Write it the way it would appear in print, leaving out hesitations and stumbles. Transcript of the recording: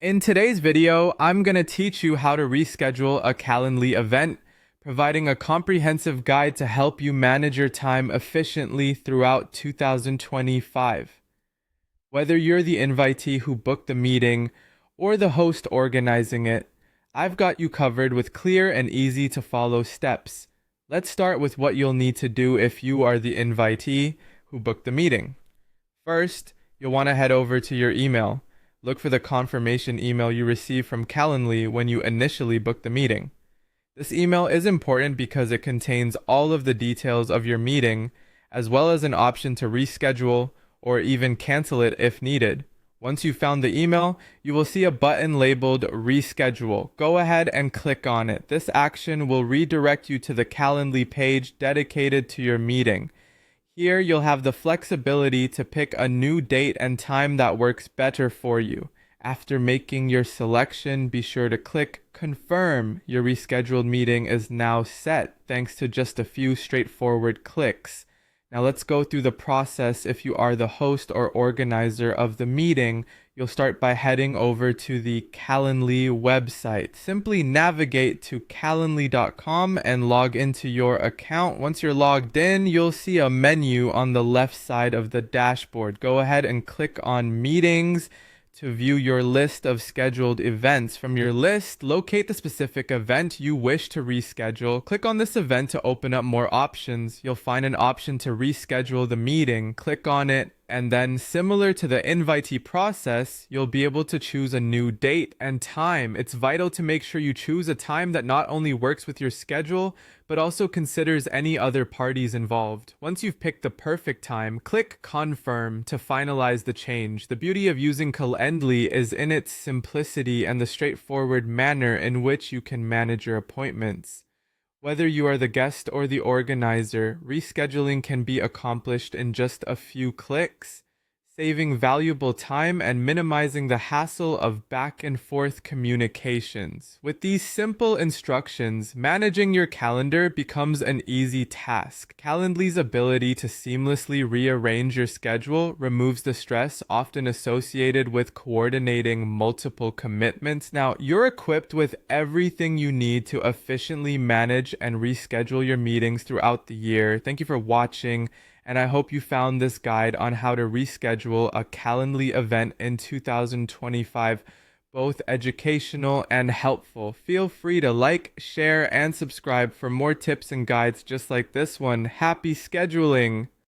In today's video, I'm going to teach you how to reschedule a Calendly event, providing a comprehensive guide to help you manage your time efficiently throughout 2025. Whether you're the invitee who booked the meeting or the host organizing it, I've got you covered with clear and easy to follow steps. Let's start with what you'll need to do if you are the invitee who booked the meeting. First, you'll want to head over to your email. Look for the confirmation email you received from Calendly when you initially booked the meeting. This email is important because it contains all of the details of your meeting, as well as an option to reschedule or even cancel it if needed. Once you've found the email, you will see a button labeled Reschedule. Go ahead and click on it. This action will redirect you to the Calendly page dedicated to your meeting. Here, you'll have the flexibility to pick a new date and time that works better for you. After making your selection, be sure to click Confirm. Your rescheduled meeting is now set, thanks to just a few straightforward clicks. Now let's go through the process. If you are the host or organizer of the meeting, you'll start by heading over to the Calendly website. Simply navigate to calendly.com and log into your account. Once you're logged in, you'll see a menu on the left side of the dashboard. Go ahead and click on Meetings to view your list of scheduled events. From your list, locate the specific event you wish to reschedule. Click on this event to open up more options. You'll find an option to reschedule the meeting. Click on it, and then similar to the invitee process, you'll be able to choose a new date and time. It's vital to make sure you choose a time that not only works with your schedule, but also considers any other parties involved. Once you've picked the perfect time, click Confirm to finalize the change. The beauty of using Calendly is in its simplicity and the straightforward manner in which you can manage your appointments. Whether you are the guest or the organizer, rescheduling can be accomplished in just a few clicks, saving valuable time and minimizing the hassle of back and forth communications. With these simple instructions, managing your calendar becomes an easy task. Calendly's ability to seamlessly rearrange your schedule removes the stress often associated with coordinating multiple commitments. Now, you're equipped with everything you need to efficiently manage and reschedule your meetings throughout the year. Thank you for watching, and I hope you found this guide on how to reschedule a Calendly event in 2025 both educational and helpful. Feel free to like, share, and subscribe for more tips and guides just like this one. Happy scheduling!